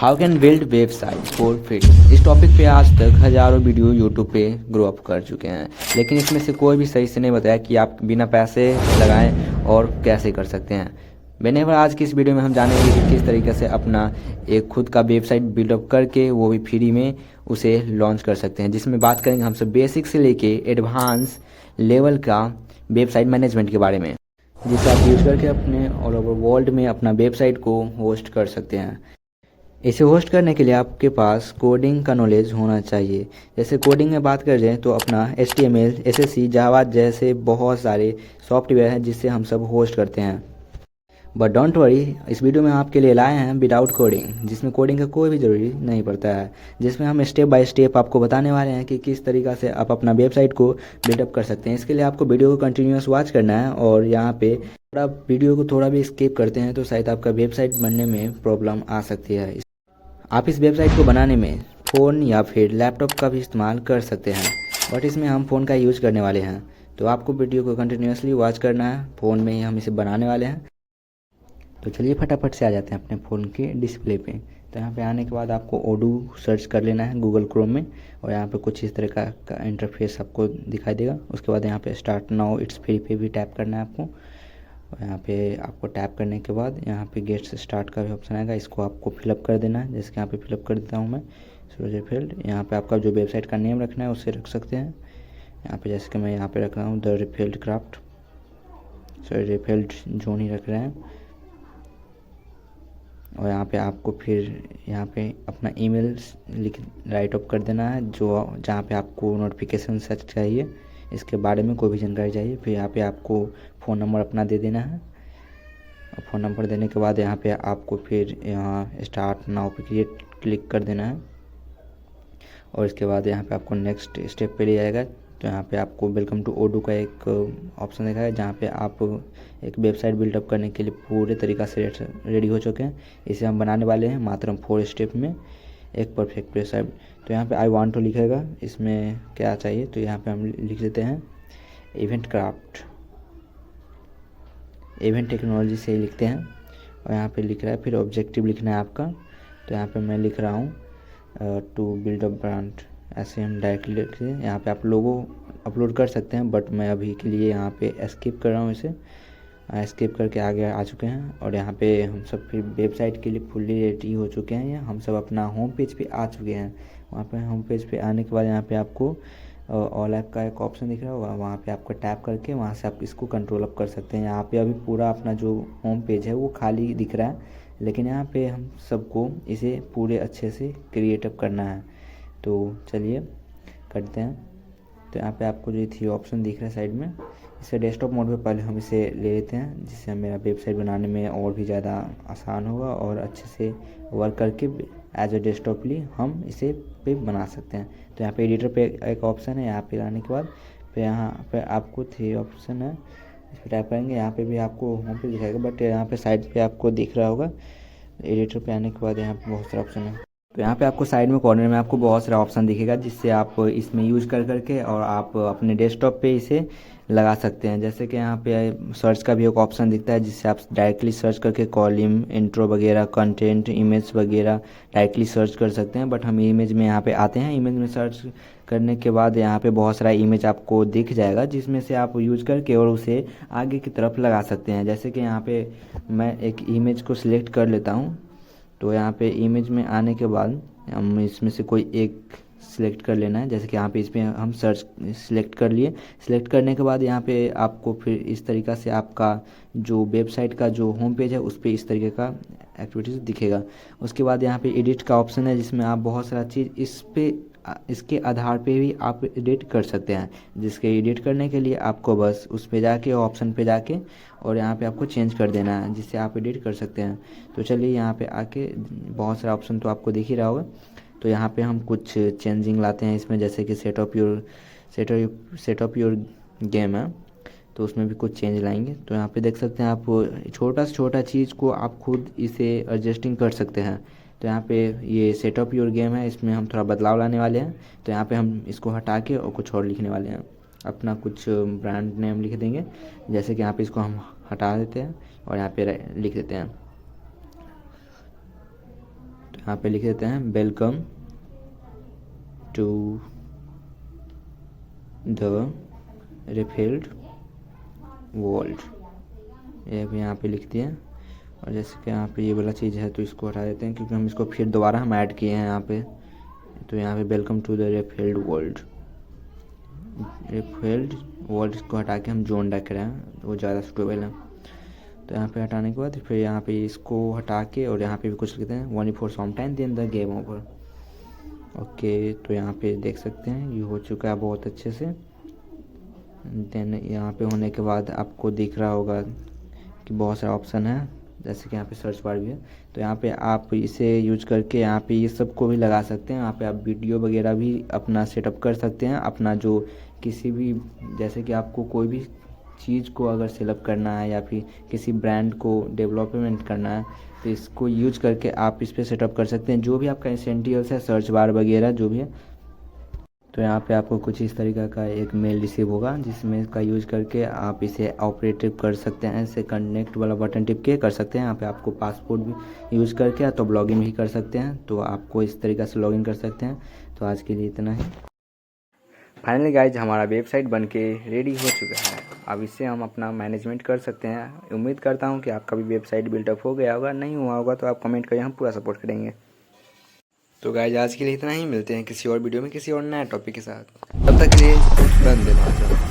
How can build website for free. इस topic पे आज तक हज़ारों वीडियो यूट्यूब पे ग्रो अप कर चुके हैं, लेकिन इसमें से कोई भी सही से नहीं बताया कि आप बिना पैसे लगाएं और कैसे कर सकते हैं। मैंने आज की इस वीडियो में हम जानेंगे कि किस तरीके से अपना एक खुद का वेबसाइट बिल्डअप करके वो भी फ्री में उसे लॉन्च कर सकते हैं, जिसमें बात करेंगे हम सब बेसिक से लेके एडवांस लेवल का वेबसाइट मैनेजमेंट के बारे में, जिसे आप यूज करके अपने ऑल ओवर वर्ल्ड में अपना वेबसाइट को होस्ट कर सकते हैं। इसे होस्ट करने के लिए आपके पास कोडिंग का नॉलेज होना चाहिए। जैसे कोडिंग में बात कर जाए तो अपना HTML, SSC, जावा जैसे बहुत सारे सॉफ्टवेयर हैं जिससे हम सब होस्ट करते हैं। बट डोंट वरी, इस वीडियो में आपके लिए लाए हैं विदाउट कोडिंग, जिसमें कोडिंग का कोई भी ज़रूरी नहीं पड़ता है, जिसमें हम स्टेप बाय स्टेप आपको बताने वाले हैं कि किस तरीक़ा से आप अपना वेबसाइट को बिल्डअप कर सकते हैं। इसके लिए आपको वीडियो को कंटिन्यूस वॉच करना है, और यहाँ पे थोड़ा वीडियो को थोड़ा भी स्किप करते हैं तो शायद आपका वेबसाइट बनने में प्रॉब्लम आ सकती है। आप इस वेबसाइट को बनाने में फ़ोन या फिर लैपटॉप का भी इस्तेमाल कर सकते हैं, बट इसमें हम फ़ोन का यूज़ करने वाले हैं, तो आपको वीडियो को कंटिन्यूसली वॉच करना है। फ़ोन में ही हम इसे बनाने वाले हैं। तो चलिए फटाफट से आ जाते हैं अपने फ़ोन के डिस्प्ले पे। तो यहाँ पे आने के बाद आपको ओडू सर्च कर लेना है गूगल क्रोम में, और यहाँ पे कुछ इस तरह का इंटरफेस आपको दिखाई देगा। उसके बाद यहाँ पे स्टार्ट नाउ इट्स फ्री पे भी टैप करना है आपको, और यहाँ पे आपको टैप करने के बाद यहाँ पे गेट से स्टार्ट का भी ऑप्शन आएगा, इसको आपको फिलअप कर देना है। जैसे कि यहाँ पे फिलअप कर देता हूँ मैं सूरज फील्ड। यहाँ पे आपका जो वेबसाइट का नेम रखना है उससे रख सकते हैं। यहाँ पे जैसे कि मैं यहाँ पे रख रहा हूँ the refilled craft, sorry refilled zone ही रख रहे हैं। और यहाँ पे आपको फिर यहाँ पे अपना ईमेल राइट अप कर देना है, जो जहाँ पे आपको नोटिफिकेशन सेट चाहिए, इसके बारे में कोई भी जानकारी चाहिए। फिर यहाँ पे आपको फ़ोन नंबर अपना दे देना है, और फ़ोन नंबर देने के बाद यहाँ पे आपको फिर यहाँ स्टार्ट नाउ पे क्लिक कर देना है, और इसके बाद यहाँ पे आपको नेक्स्ट स्टेप पे ले जाएगा। तो यहाँ पे आपको वेलकम टू ओडू का एक ऑप्शन दिखाएगा, जहाँ पे आप एक वेबसाइट बिल्डअप करने के लिए पूरे तरीक़ा से रेडी हो चुके हैं। इसे हम बनाने वाले हैं मात्र 4 स्टेप में एक परफेक्ट वेबसाइट। तो यहाँ पे आई वांट टू लिखेगा, इसमें क्या चाहिए तो यहाँ पे हम लिख देते हैं इवेंट क्राफ्ट, इवेंट टेक्नोलॉजी से ही लिखते हैं। और यहाँ पे लिख रहा है फिर ऑब्जेक्टिव लिखना है आपका। तो यहाँ पे मैं लिख रहा हूँ टू बिल्ड अ ब्रांड, ऐसे हम डायरेक्टली लिखते हैं। यहाँ पे आप लोगो अपलोड कर सकते हैं, बट मैं अभी के लिए यहाँ पे स्किप कर रहा हूँ इसे। स्किप करके आगे आ चुके हैं, और यहाँ पे हम सब फिर वेबसाइट के लिए फुल्ली रेडी हो चुके हैं। हम सब अपना होम पेज पे आ चुके हैं। वहाँ पे होम पेज पे आने के बाद यहाँ पे आपको ऑल ऐप का एक ऑप्शन दिख रहा होगा, वहाँ पे आपको टैप करके वहाँ से आप इसको कंट्रोल अप कर सकते हैं। यहाँ पे अभी पूरा अपना जो होम पेज है वो खाली दिख रहा है, लेकिन यहाँ पे हम सबको इसे पूरे अच्छे से क्रिएट अप करना है। तो चलिए करते हैं। तो यहाँ पे आपको जो थी ऑप्शन दिख रहा है साइड में, इसे डेस्कटॉप मोड पे पहले हम इसे ले लेते हैं, जिससे मेरा वेबसाइट बनाने में और भी ज़्यादा आसान होगा, और अच्छे से वर्क करके एज ए डेस्कटॉपली हम इसे पे बना सकते हैं। तो यहाँ पे एडिटर पे एक ऑप्शन है, यहाँ पे आने के बाद फिर यहाँ पे आपको 3 ऑप्शन है, इस पर टैप करेंगे। यहाँ पे भी आपको होम पे दिखाएगा, बट यहाँ पे साइड पे आपको दिख रहा होगा। एडिटर पे आने के बाद यहाँ पे बहुत सारे ऑप्शन है। तो यहाँ पे आपको साइड में कॉर्नर में आपको बहुत सारा ऑप्शन दिखेगा, जिससे आप इसमें यूज कर करके और आप अपने डेस्कटॉप पे इसे लगा सकते हैं। जैसे कि यहाँ पे सर्च का भी एक ऑप्शन दिखता है, जिससे आप डायरेक्टली सर्च करके कॉलम, इंट्रो वगैरह, कंटेंट, इमेज वगैरह डायरेक्टली सर्च कर सकते हैं। बट हम इमेज में यहाँ पे आते हैं। इमेज में सर्च करने के बाद यहाँ पे बहुत सारा इमेज आपको दिख जाएगा, जिसमें से आप यूज करके और उसे आगे की तरफ लगा सकते हैं। जैसे कि यहाँ पे मैं एक इमेज को सिलेक्ट कर लेता हूँ। तो यहाँ पे इमेज में आने के बाद हम इसमें से कोई एक सिलेक्ट कर लेना है। जैसे कि यहाँ पे इसमें हम सर्च सिलेक्ट कर लिए। सिलेक्ट करने के बाद यहाँ पे आपको फिर इस तरीक़ा से आपका जो वेबसाइट का जो होम पेज है उस पर इस तरीके का एक्टिविटीज़ दिखेगा। उसके बाद यहाँ पे एडिट का ऑप्शन है, जिसमें आप बहुत सारा चीज़ इसके आधार पे भी आप एडिट कर सकते हैं। जिसके एडिट करने के लिए आपको बस उस पे जाके ऑप्शन पे जाके और यहाँ पे आपको चेंज कर देना है, जिससे आप एडिट कर सकते हैं। तो चलिए यहाँ पे आके बहुत सारा ऑप्शन तो आपको दिख ही रहा होगा। तो यहाँ पे हम कुछ चेंजिंग लाते हैं इसमें, जैसे कि सेटअप योर गेम है, तो उसमें भी कुछ चेंज लाएंगे। तो यहाँ पे देख सकते हैं आप छोटा से छोटा चीज़ को आप खुद इसे एडजस्टिंग कर सकते हैं। तो यहाँ पे ये सेटअप योर गेम है, इसमें हम थोड़ा बदलाव लाने वाले हैं। तो यहाँ पे हम इसको हटा के और कुछ और लिखने वाले हैं, अपना कुछ ब्रांड नेम लिख देंगे। जैसे कि यहाँ पे इसको हम हटा देते हैं और यहाँ पे लिख देते हैं। यहाँ पे लिख देते हैं welcome to the refilled world, ये भी यहाँ पे लिख दिया। और जैसे कि यहाँ पे ये वाला चीज़ है तो इसको हटा देते हैं, क्योंकि हम इसको फिर दोबारा हम ऐड किए हैं यहाँ पे। तो यहाँ पे welcome to the refilled world, refilled world को हटा के हम जोन रख रहे हैं, वो ज़्यादा सूटेबल है। तो यहाँ पे हटाने के बाद फिर यहाँ पे इसको हटा के और यहाँ पे भी कुछ लिखते हैं 1 for some time then the game over. Okay, तो यहाँ पे देख सकते हैं ये हो चुका है बहुत अच्छे से। देन यहाँ पे होने के बाद आपको दिख रहा होगा कि बहुत सारा ऑप्शन है, जैसे कि यहाँ पे सर्च बार भी है। तो यहाँ पे आप इसे यूज करके यहाँ पे ये सब को भी लगा सकते हैं। यहाँ पे आप वीडियो वगैरह भी अपना सेटअप कर सकते हैं, अपना जो किसी भी, जैसे कि आपको कोई भी चीज़ को अगर सेटअप करना है या फिर किसी ब्रांड को डेवलपमेंट करना है तो इसको यूज करके आप इस पर सेटअप कर सकते हैं। जो भी आपका एसेंशियल्स है, सर्च बार वगैरह जो भी है। तो यहाँ पे आपको कुछ इस तरीक़ा का एक मेल रिसीव होगा, जिसमें इसका यूज करके आप इसे ऑपरेटिव कर सकते हैं। इसे कनेक्ट वाला बटन टिप के कर सकते हैं। यहाँ पे आपको पासपोर्ट भी यूज करके तो लॉगिन भी कर सकते हैं। तो आपको इस तरीक़ा से लॉगिन कर सकते हैं। तो आज के लिए इतना ही। फाइनली गाइज हमारा वेबसाइट बनके रेडी हो चुका है। अब इससे हम अपना मैनेजमेंट कर सकते हैं। उम्मीद करता हूँ कि आपका भी वेबसाइट बिल्डअप हो गया होगा, नहीं हुआ होगा तो आप कमेंट करिए, हम पूरा सपोर्ट करेंगे। तो गाइज आज के लिए इतना ही, मिलते हैं किसी और वीडियो में किसी और नया टॉपिक के साथ। तब तक के लिए वंदे मातरम।